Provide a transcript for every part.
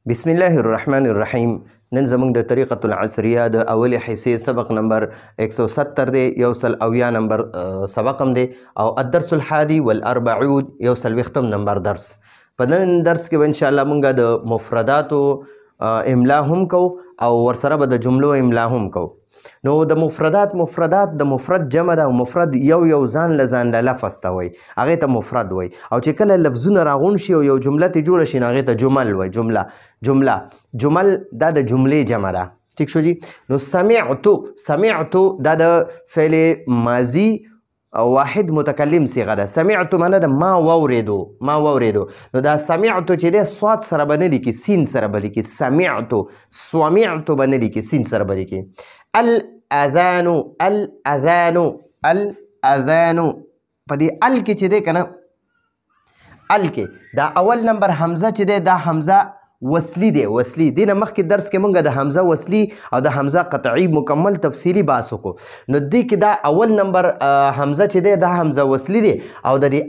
بسم الله الرحمن الرحیم. نن زموږ د طریقة العصریه د اولې حصې سبق نمبر 170 دی، 170 نمبر سبق هم دی، او الدرس الحادي والاربعون 140 نمبر درس. په نن درس کې به انشاءالله موږ د مفرداتو املا هم کو او ورسره به د جملو املا هم کو. نو د مفردات د مفرد جمع ده، او مفرد یو ځان له ځان له لفظ ته وایي، هغې ته مفرد وایي. او چې کله لفظونه راغونډ شي او یو جمله ترې جوړه شي نو هغې ته جمل وایي. جمل دا د جملې جمع ده. ټیک شو جي. نو سمعتو دا د فعل ماضي واحد متکلم صیغه ده. سمعتو معنی ده ما واورېدو. نو دا سمعتو چې دی صاد سره به نه لیکي، سین سره به لیکي. سمعتو به نه لیکي، سین سره به لیکي. الاذان په دې ال کې چې دی که نه، ال کې دا اول نمبر حمزه چې دی دا حمزه وصلی دی. دې نه مخکې درس کې مونږ د حمزه وصلی او د حمزه قطعی مکمل تفصیلی بحث وکړو. نو دې کې دا اول نمبر حمزه چې دی دا حمزه وصلی دی، او د دې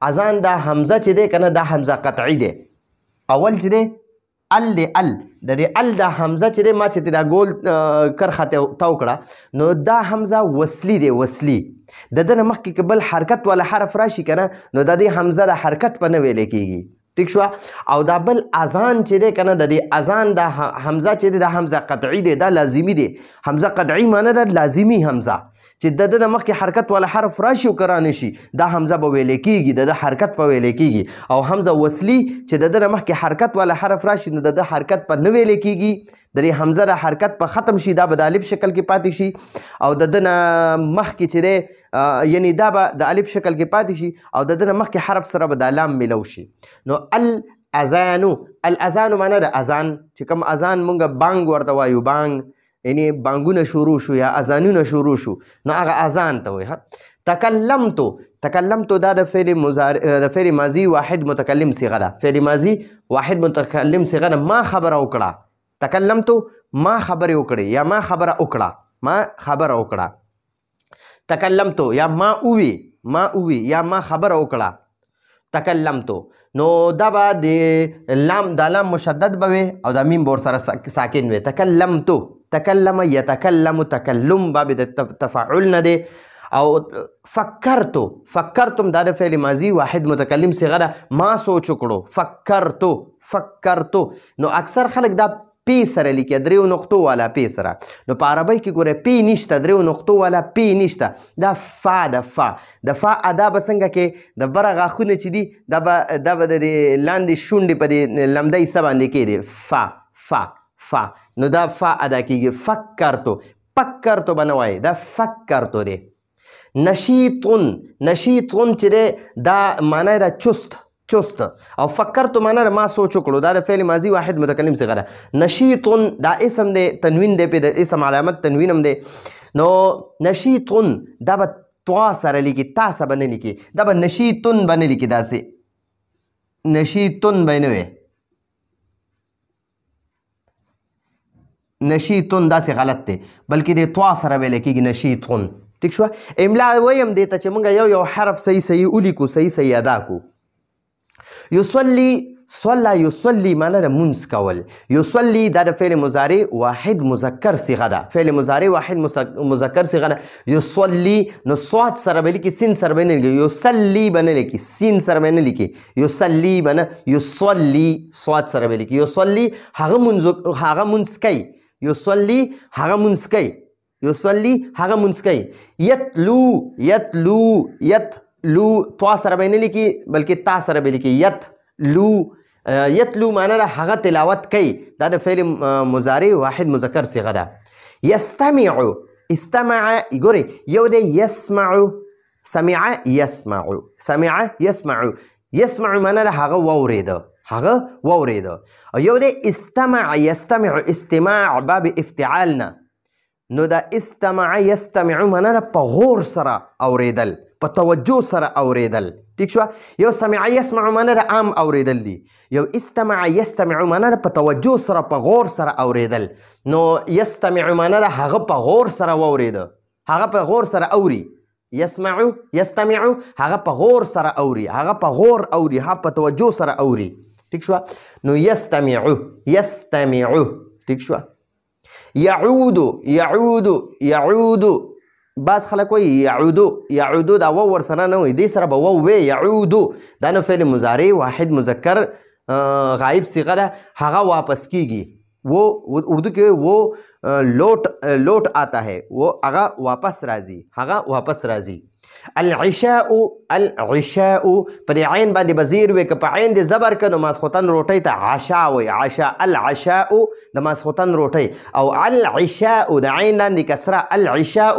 اذان دا حمزه چې دی که نه دا حمزه قطعی دی. اول چې دی ال د دې ال دا حمزه چې دی ما چې دا ګول کرخه تاو کړه، نو دا حمزه وصلی دی. د ده نه مخکې که بل حرکت والا حرف راشي که نه، نو د دې حمزه د حرکت په نه ویلی کېږي. ټیک شوه. او دا بل اذان چې دی که نه، د دې اذان دا حمزه چې دی دا حمزه قطعی دی، دا لازمی دی. حمزه قطعی معنی ده لازمی حمزه، چې د ده نه مخکې حرکت والا حرف راشي او که رانه شي دا حمزه به ویلی کېږي، د ده حرکت به ویلی کېږي. او حمزه وصلی چې د ده نه مخکې حرکت والا حرف راشي نو د ده حرکت په نه ویلی کېږي. د دې حمزه د حرکت په ختم شي، دا به د الف شکل کې پاتې شي، او د ده نه مخکې چې دی یعنی دا به د الف شکل کې پاتې شي، او د ده نه مخکې حرف سره به د لام ملو شي. نو الاذان معنی د اذان، چې کوم اذان مونږ بانګ ورته وایو، بانګ یعنی بانګونه شروع شو یا اذانونه شروع شو، نو هغه اذان ته وایي. تکلمتو دا د فعل ماضي واحد متکلم صیغه ده. فعل ماضي واحد متکلم صیغه ده. ما خبره وکړه، تکلمتو ما خبرې وکړې یا ما خبره وکړه. تکلمتو یا ما اووي یا ما خبره وکړه. تکلمتو نو دا به د لام مشدد به وي او دا میم به ورسره ساکن وي. تکلم یتکلم، تکلم باب د تفاعل نه دی. او فکرتم دا د فعل ماضي واحد متکلم صیغه ده. ما سوچ وکړو، فکرتو. نو اکثر خلک دا پی سره لیکي، دریو نقطو والا پی سره. نو په عربی کې ګوره پی نشته، دریو نقطو والا پی نشته. دا فا د فا ادا به څنګه کې د بره غاښونه چې دي دا به د لاندې شونډې په دې لمده حصه باندې کېدي. فا نو دا فا ادا کېږي. فکرتو به نه وایي، دا فکرتو دی. نشیطون چې دی دا معنی ده چست. او فکرتو معنی ده ما سوچ وکړو، دا د فعل ماضي واحد متکلم صیغه ده. نشیطون دا اسم دی، تنوین دی، په د اسم علامت تنوین هم دی. نو نشیطون دا به طوا سره لیکي، تا سره به نه لیکي، دا به نشیطون به نه لیکي، داسې نشیطون به نه وي. نشیطون داسې غلط دی، بلکې د طوا سره ویلی کېږي نشیطون. ټیک شوه. املا ویم دی ته چې موږ یو حرف صحیح ولیکو، صحیح ادا کو. یصلی معنی ده منځ کول. یصلی دا د فعل مضارع واحد مذکر صیغه ده. فعل مضارع واحد مذکر صیغه ده. یصلی نو صاد سره به لیکي، سین سره به نه لیکي. یصلی به نه لیکي، سین سره به نه لیکي. یصلی به نه، یصلی صاد سره به لیکي. یصلی هغه منځ کوي. یصلی هغه منځ کوي. یتلو طوا سره به نه لیکي، بلکې تا سره به لیکي. یتلو معنی ده هغه تلاوت کوي. دا د فعل مضارع واحد مذکر صیغه ده. استمع ګورئ، یو دی یسمع، سمع یسمع معنی ده هغه واورېده. او یو دی یستمع، استماع باب افتعال نه. نو دا استمع یستمع معنی ده په غور سره اوریدل، په توجه سره اوریدل. ٹھیک شو. یو سمع یسمع معنی ده عام اوریدل دی، یو استمع یستمع معنی ده په توجه سره په غور سره اوریدل. نو یستمع معنی ده هغه په غور سره واورېده، هغه په غور سره اوري. یستمع هغه په غور سره اوري، هغه په غور اوري، هغه په توجه سره اوري. ټیک شو نو یستمعو ټیک شو یعودو بعض خلک وایي یعودو دا واو ورسره نه وایي دې سره به واو وی یعودو دا نو فعل مضارع واحد مذکر غایب صیغه ده هغه واپس کیږي वो उर्दू के वो लौट आता है वो आगा वापस राजी العشاء پر عین باندې بزیر وي که په عین د زبر که نو ماسخوتن روټۍ ته عشاء وي عشاء العشاء د ماسخوتن روټۍ او العشاء د عین لاندې کسره العشاء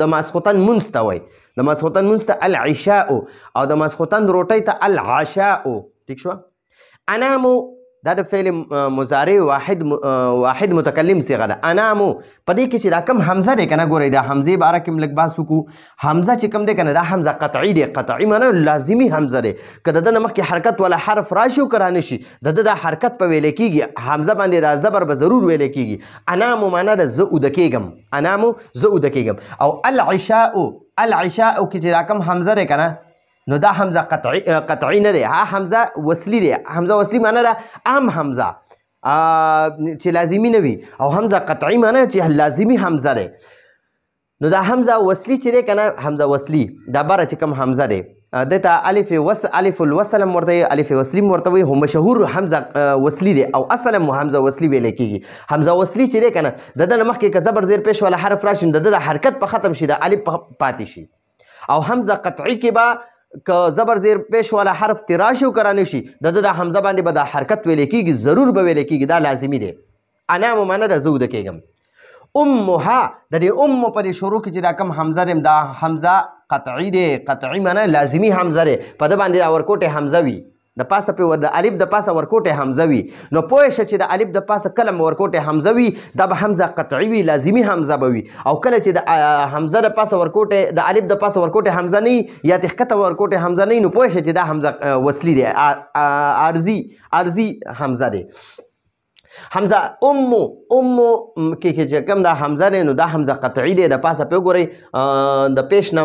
د ماسخوتن مونځ ته وي د ماسخوتن مونځ ته العشاء او د ماسخوتن روټۍ ته العشاء ټیک شو انامو دا د فعل مضارع واحد متکلم صيغه ده انامو په دې کې چې دا کم حمزه دی کنه ګورئ دا حمزه باره کې لږ بحث وکړو حمزه چې کم دی کنه دا حمزه قطعي دی قطعي معنی لازمي حمزه دی که د نه مخکې حرکت ولا حرف راشي او کرانه شي د حرکت په ویل کېږي حمزه باندې دا زبر به ضرور ویل کېږي انامو معنی د زه اوده کېږم انامو زه اوده کېږم او العشاء کې چې دا کم حمزه دی کنه نو دا حمزه قطعی نه دی ها حمزه وصلی دی حمزه وصلی معنی ده عام حمزه چې لازمی نه وي او حمزه قطعی معنی چې لازمی حمزه دی نو دا حمزه وصلی چې دی کنه حمزه وصلی دا بره چې کوم حمزه دی دته الف الوصل ورته الف وصلی ورته وي هم مشهور حمزه وصلی دی او اصلا حمزه وصلی ویل کیږي حمزه وصلی چې دی کنه د مخکې که زبر زیر پیش ولا حرف راشي د حرکت په ختم شي د الف پاتې شي او حمزه قطعی کې به که زبر زیر پیش والا حرف تراشي او کرانه شي د حمزه باندې به دا حرکت ویل کېږي ضرور به ویل کېږي دا لازمي دی انا معنی د زه اوده کېږم امها د دې ام په شروع کې چې دا کم حمزه دی دا حمزه قطعي دی قطعي معنی لازمي حمزه دی په ده باندې دا ورکوټې حمزه وي د پاسه په د الف د پاسه ورکوټې حمزه وي نو پوه شه چې د الف د پاسه کله ورکوټې حمزه وي دا به حمزه قطعي وي لازمي حمزه به وي او کله چې د حمزه د پاسه ورکوټې د الف د پاسه ورکوټې حمزه نه یا د ښکته ورکوټې حمزه نه نو پوه شه چې دا حمزه وصلی دی عارضي حمزه دی حمزه کې چې کوم دا حمزه دی نو دا حمزه قطعي دی د پاسه پې وګورئ د پیش نه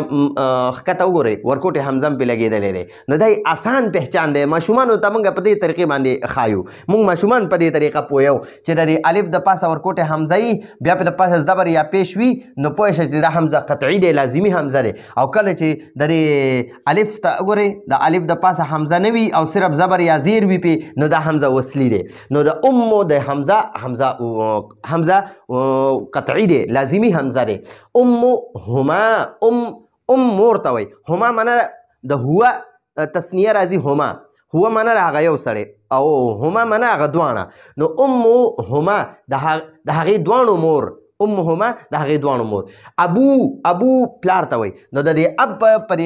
ښکته وګورئ ورکوټې حمزه هم پې لګېدلی دی نو دا آسان پهچان دی ماشومانو ته موږ په دې طریقې باندې ښایو موږ ماشومان په دې طریقه پوهیو چې د الف د پاسه ورکوټې حمزه وي بیا په د پاسه زبر یا پیش وي نو پوه شه چې دا حمزه قطعي دی لازمي حمزه دی او کله چې د الف ته وګورئ د الف د پاسه حمزه نه وي او صرف زبر یا زیر وي پې نو دا حمزه وصلی دی نو د د حمزه قطعی دی لازمی حمزه دی هما مور ته وایي هما معنی د هو تسنیه راځي هو معنی هغه یو سړی او هما معنی هغه دواړه نو هما د هغې دواړو مور امهما د هغې دواړو مور ابو پلار ته وایي نو د دې اب پر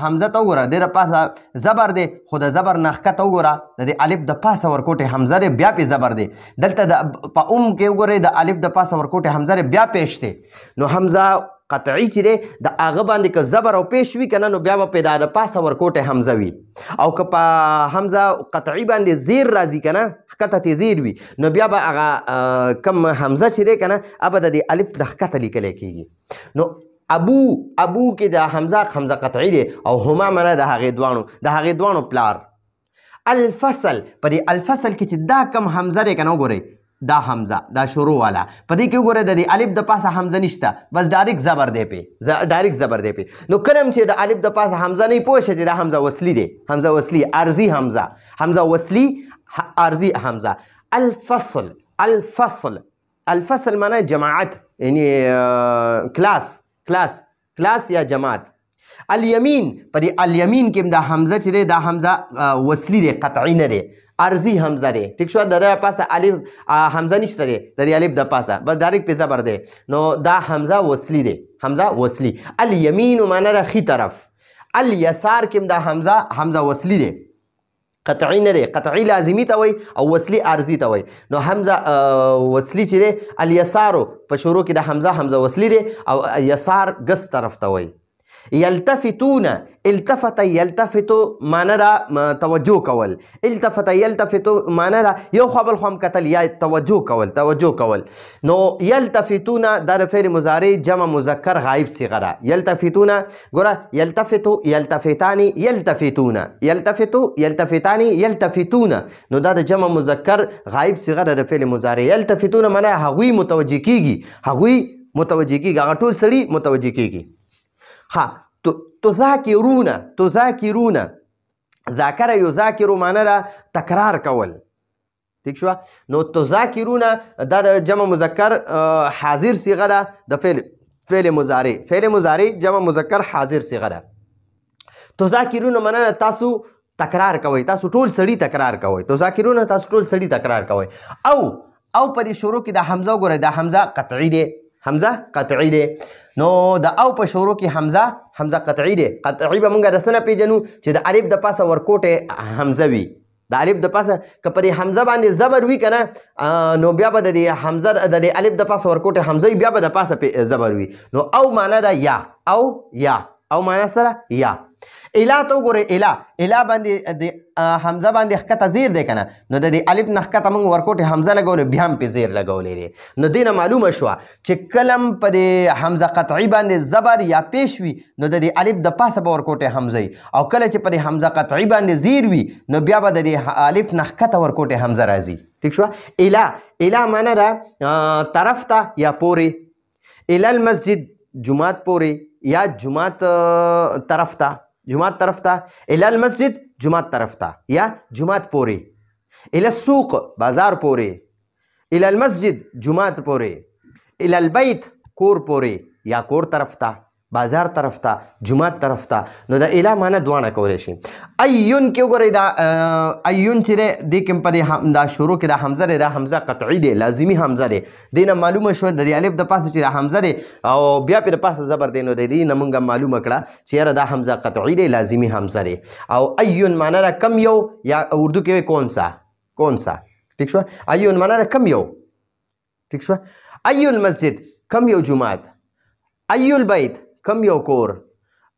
حمزه ته وګوره د پاسه زبر دی خو د زبر نه ښکته وګوره د دې الف د پاسه ورکوټې حمزه دی بیا پې زبر دی دلته په کې وګورئ د الف د پاسه ورکوټې حمزه دی بیا پیش دی نو حمزه قطعی چې دی د هغه باندې که زبر او پیش وي که نه نو بیا به پې د پاسه ورکوټې حمزه وي او که په حمزه قطعی باندې زیر راځي که نه ښکته تې زیر وي نو بیا به هغه کم حمزه چې دی که نه هغه به د دې الف د ښکته لیکلی کېږي نو ابو کې د حمزه قطعی دی او هما معنی د هغې دواړو پلار الفصل په دې الفصل کې چې دا کم حمزه دی که نه وګورئ دا حمزه دا شروع والا په دې کې وګورئ د دې الف د پاسه حمزه نشته بس ډایرکټ زبر دی پې نو کله چې د الف د پاسه حمزه نه وي پوه شه چې دا حمزه وصلی دی حمزه وصلی عارضي حمزه وصلی عارضي حمزه الفصل معنی جماعت یعنی کلاس یا جماعت الیمین په دې الیمین کې دا حمزه چې دی دا حمزه وصلی دی قطعی نه دی عرضی حمزه دی ټیک شو د پاسه الف حمزه نشته دی د الف د پاسه بس ډایرکټ په زبر دی نو دا حمزه وصلی دی الیمین معنی د ښي طرف الیسار کې دا حمزه وصلی دی قطعی نه دی قطعی لازمی ته وایي او وصلی عرضی ته وایي نو حمزه وصلی چې دی الیسارو په شروع کې د حمزه وصلی دی او یسار ګس طرف ته وایي یلتفتون التفت یلتفتو معنی را توجه کول التفت یلتفتو معنی را یو خوا بل خوا کتل یا توجه کول نو یلتفتون دا د فعل مضارع جمع مذکر غایب صیغه ده یلتفتون ګوره یلتفتو یلتفتانی یلتفتون یلتفتو یلتفتانی یلتفتون نو دا د جمع مذکر غایب صیغه ده د فعل مضارع یلتفتون معنی هغوی متوجه کیږي هغه ټول سړي متوجه کیږي ها تذاکرون ذاکر یذاکر معنی را تکرار کول ٹھیک شو نو تذاکرون دا د جمع مذکر حاضر صیغه ده د فعل مضارع جمع مذکر حاضر صیغه ده تذاکرون معنی تاسو تکرار کوئ تاسو ټول سړي تکرار کوئ تذاکرون تاسو ټول سړي تکرار کوئ او په دې شروع کې د حمزه وګورئ دا حمزه قطعی دی نو د او په شروع کې حمزه قطعی دی قطعی به موږ د څه نه پیژنو چې د الف د پاسه ورکوټې حمزه وي د الف د پاسه که په دې حمزه باندې زبر وي که نه نو بیا به د دې حمزه د دې الف د پاسه ورکوټې حمزه وي بیا به د پاسه زبر وي نو او معنی ده یا او معنی سره یا الا ته وګورئ الا باندې د حمزه باندې ښکته زیر دی که نه نو د دې الف نه ښکته موږ ورکوټې حمزه لګولې بیا هم پې زیر لګولی دی نو دې نه معلومه شوه چې کله هم په دې حمزه قطعي باندې زبر یا پیش وي نو د دې الف د پاسه به ورکوټې حمزه وي او کله چې په دې حمزه قطعي باندې زیر وي نو بیا به د دې الف نه ښکته ورکوټې حمزه راځي ټیک شوه الا معنی ده طرف ته یا پورې الی المسجد جومات پورې یا جومات طرف ته الی المسجد جومات طرف ته یا جومات پورې الی السوق بازار پورې الی المسجد جومات پورې الی البیت کور پورې یا کور طرف ته بازار طرف ته جومات طرف ته نو د الی معنی دواړه کولی شي ایون کې وګورئ دا ایون چې دی دې کې په دا شروع کې دا حمزه دی دا حمزه قطعي دی لازمي حمزه دی دې نه معلومه شوه د دې الف د پاسه چې دا حمزه دی او بیا پرې د پاسه زبر دی نو د دې نه موږ معلومه کړه چې یاره دا حمزه قطعي دی لازمي حمزه دی او ایون معنی را کم یو یا اردو کې کون سا ٹھیک شوه ایون معنی را کم یو ٹھیک شوه ایو المسجد کم یو جومات ایو البیت کم یو کور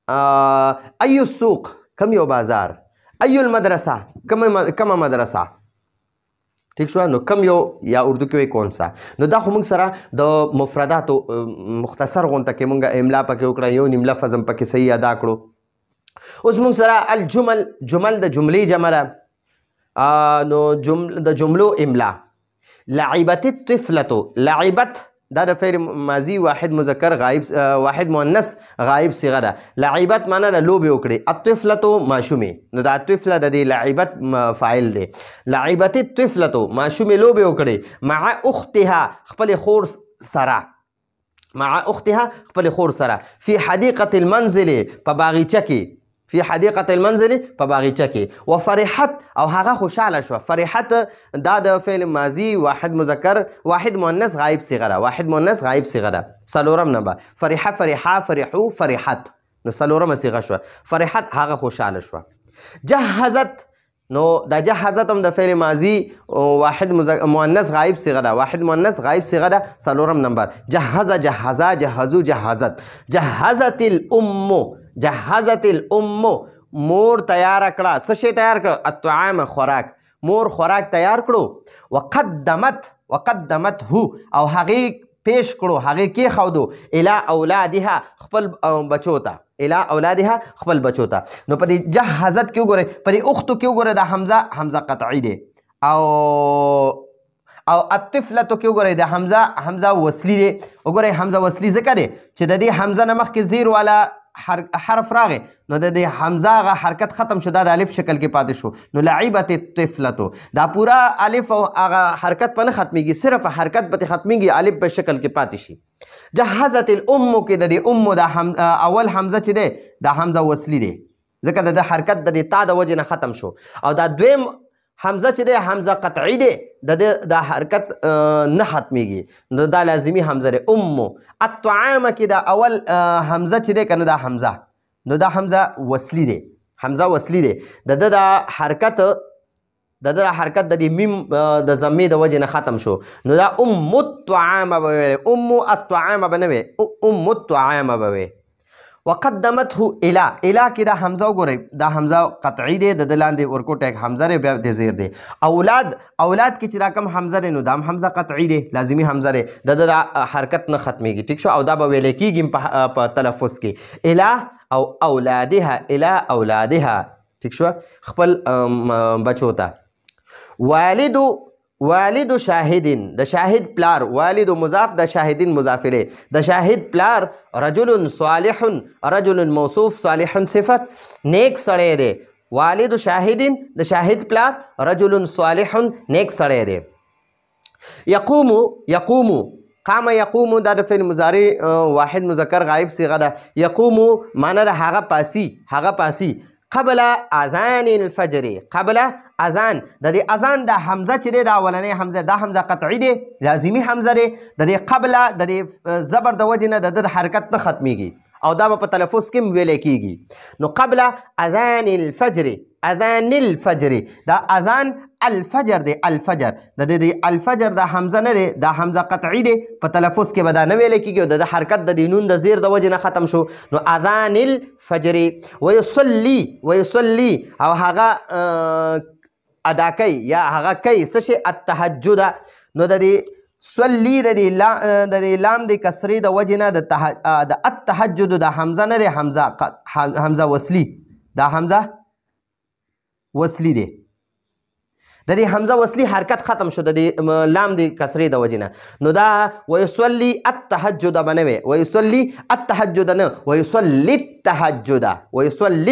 ایو السوق کم یو بازار ایو المدرسه کم مدرسه ٹھیک شو نو کم یو یا اردو کې وایي کون سا نو دا خو موږ سره د مفرداتو مختصر غونته کې موږ املا پکې وکړه یو نیم لفظ هم پکې صحیح ادا کړو اوس موږ سره الجمل د جملې جمع ده نو د جملو املا لعبت الطفلة لعبت دا د فعل ماضی واحد مذکر غایب واحد مؤنث غایب صیغه ده لعبت معنی د لوبې وکړې الطفلة ماشومې نو دا الطفله د دې لعبت فاعل دی لعبت الطفلة ماشومې لوبې وکړې مع اختها خپل خور سره فی حدیقة المنزل په باغیچه کې فی حدیقة المنزل په باغیچه کې وفرحت او هغه خوشحاله شوه فرحت دا د فعل ماضی واحد مذکر واحد مؤنث غایب صیغه ده څلورم نمبر فرحه فرحا فرحو فرحت نو څلورمه صیغه شوه فرحت هغه خوشحاله شوه جهزت نو دا جهزت هم د فعل ماضی واحد مؤنث غایب صیغه ده واحد مؤنث غایب صیغه ده څلورم نمبر جهز جهزا جهزو جهزت جهزت الام مور تیار کړه څه شی تیار کړه الطعام خوراک مور خوراک تیار کړو وقدمته او هغې پیش کړو هغې کېښودو الی اولادها خپل بچو ته نو په دې جهزت کې وګورئ په دې اختو کې وګورئ دا حمزه قطعي دی او الطفلة کې وګورئ د حمزه وصلي دی وګورئ حمزه وصلي ځکه دی چې د دې حمزه نه مخکې زیر والا حرف راغی نو د دې حمزه هغه حرکت ختم شو دا د الف شکل کې پاتې شو نو لعبت الطفلة دا پورا الف او هغه حرکت په نه ختمیږي صرف حرکت پکې ختمیږي الف په شکل کې پاتې شي جهزت الام کې د دې ام د اول حمزه چې دی دا حمزه وصلي دی ځکه د حرکت د دې تا د وجې نه ختم شو او دا دویم حمزه چې دی حمزه قطعي دی د حرکت نه ختمیږي نو دا لازمي حمزه دی الطعام کې دا اول حمزه چې دی کنه دا حمزه نو دا حمزه وصلي دی د حرکت د دې میم د ضمې د وجې نه ختم شو نو دا الطعام به ویل الطعام به نه وی الطعام به وی وقدمته الا کې دا حمزه وګورئ دا حمزه قطعی دی د لاندې ورکوټه حمزه دی بیا د زیر دی اولاد کې چې دا کم حمزه دی نو دا حمزه قطعی دی لازمی حمزه دی د حرکت نه ختمیږي ټیک شو او دا به ویل کیږي په تلفظ کې الا او اولادها ټیک شو خپل بچو ته والد شاهدین د شاهد پلار والد مضاف د شاهدین مضاف الیه د شاهد پلار رجل صالح رجل موصوف صالح صفت نیک سړی دی والد شاهدین د شاهد پلار رجل صالح نیک سړی دی یقوم قام یقوم دا د فعل مضارع واحد مذکر غائب صيغه ده یقوم معنی د هغه پاسی قبل اذان الفجر قبل اذان د دې اذان د حمزه چې دی دا اولنۍ حمزه دا حمزه قطعی دی لازمی حمزه دی د دې قبل د دې زبر د وجې نه د حرکت نه ختمیږي او دا په تلفظ کې ویل کیږي نو قبل اذان الفجر دا اذان الفجر دی الفجر د دې الفجر د حمزه نه دی دا حمزه قطعی دی په تلفظ کې به دا نه ویل کیږي د حرکت د نون د زیر د وجې نه ختم شو نو اذان الفجر ويصلي او هغه ادا کوي یا هغه کوي څه شي التهجد نو د دې صلی د لام د کسرې د وجې نه د التهجد د حمزه نه دی حمزه وصلی دا حمزه وصلی دی د دې حمزه وصلی حرکت ختم شو د لام د کسرې د وجې نه نو دا ويصلي التهجد بنوي ويصلي التهجد نه ويصلي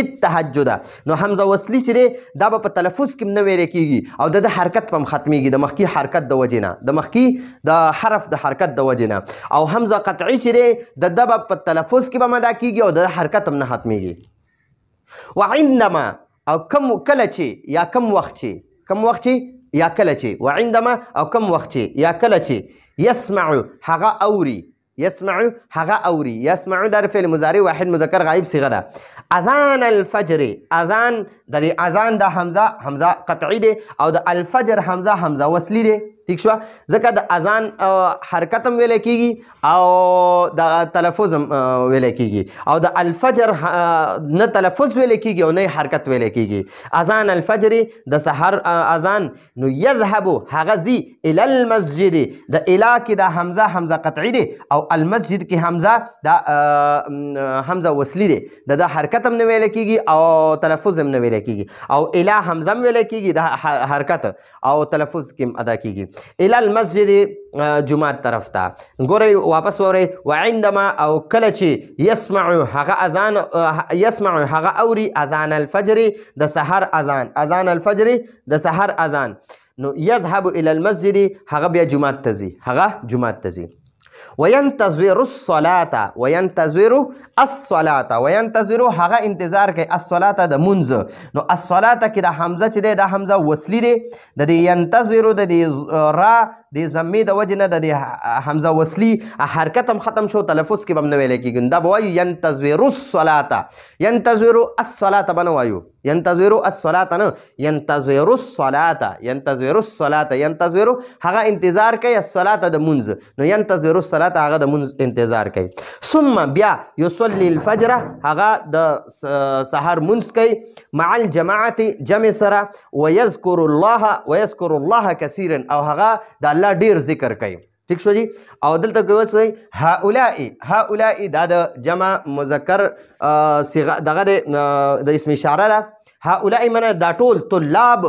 التهجد نو حمزه وصلی چې دا په تلفظ کې نه ویل کیږي او د حرکت په ختمیږي د مخکې حرکت د وجې نه د مخکې د حرف د حرکت د وجې نه او حمزه قطعی چې د په تلفظ کې به مدا کیږي او د حرکت هم نه ختمیږي وعندما او کله چې یا کم وخت چې یا کله چې وعندما او کم وخت چې یا کله چې يسمع هغه اوري يسمع در فعل مضارع واحد مذکر غائب صيغه ده اذان الفجر اذان د اذان د حمزه قطعی دی او د الفجر حمزه وصلی دی ٹھیک شو ځکه د اذان حرکت هم ویل کیږي او د تلفظ هم ویل کیږي او د الفجر نه تلفظ ویل کیږي او نه حرکت ویل کیږي اذان الفجر د سحر اذان نو يذهب هغه زی الى المسجد د الا کې د حمزه قطعی دی او المسجد کې حمزه وصلی دی د حرکت هم نه ویل کیږي او تلفظ هم نه ویل کیږي او الا حمزه هم ویل کیږي د حرکت او تلفظ کې ادا کیږي الى المسجد جمعه طرف ته ګورئ واپس ورئ وعندما او کله چې يسمع هغه اوري اذان الفجر د سحر اذان الفجر د سحر اذان نو يذهب الى المسجد هغه بیا جمعه ته ځي وينتظر الصلاة هغه انتظار کوي الصلاة د منځ نو الصلاة کې د حمزه چې دی دا حمزه وصلی دی د دې ينتظر د دې را د ضمې د وجې نه د حمزه وصلی حرکت هم ختم شو تلفظ کې به هم نه ویل کېږي دا به وایو ينتظر الصلاة به نه وایو ينتظر الصلاة نه ينتظر الصلاة هغه انتظار کوي الصلاة د منځ نو ينتظر الصلاة هغه د منځ انتظار کوي ثم بیا يصلي الفجر هغه د سحر منځ کوي مع الجماعة جمع سره ويذكر الله كثيرا او هغه د الله ډیر ذکر کوي ٹھیک شو جی او دلته کوي هؤلاء دا د جمع مذکر صيغه دغه د اسم اشاره ده هؤلاء من دا ټول طلاب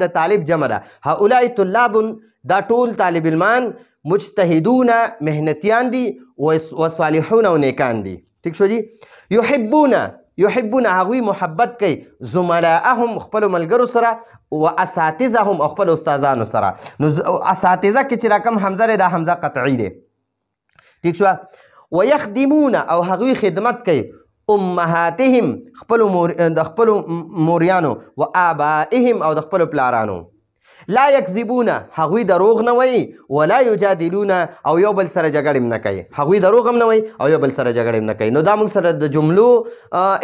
د طالب جمع ده هؤلاء طلاب دا ټول طالب علمان مجتهدون مهنتیان دي وصالحون او نیکان دي ٹھیک شو جی يحبون هغوی محبت کوي زملاءهم خپل ملګرو سره واساتذهم خپل استادانو سره نو اساتذه کې چې رقم حمزه ده حمزه قطعی ده ٹھیک شو ويخدمون او هغوی خدمت کوي امهاتهم خپل موریانو و آبائهم او د خپل پلارانو لا یکذبون هغوی دروغ نه وایي ولا یجادلون او یو بل سره جګړه نه کوي هغوی دروغ هم نه وایي او یو بل سره جګړه نه کوي نو دا موږ سره د جملو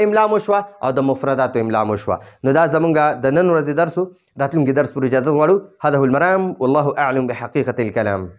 املا مو شوه او د مفرداتو املا مو شوه نو دا زمونږ د نن ورځې درس راتلونکي درس پورې اجازه غواړو هذا هو المرام والله اعلم بحقیقة الكلام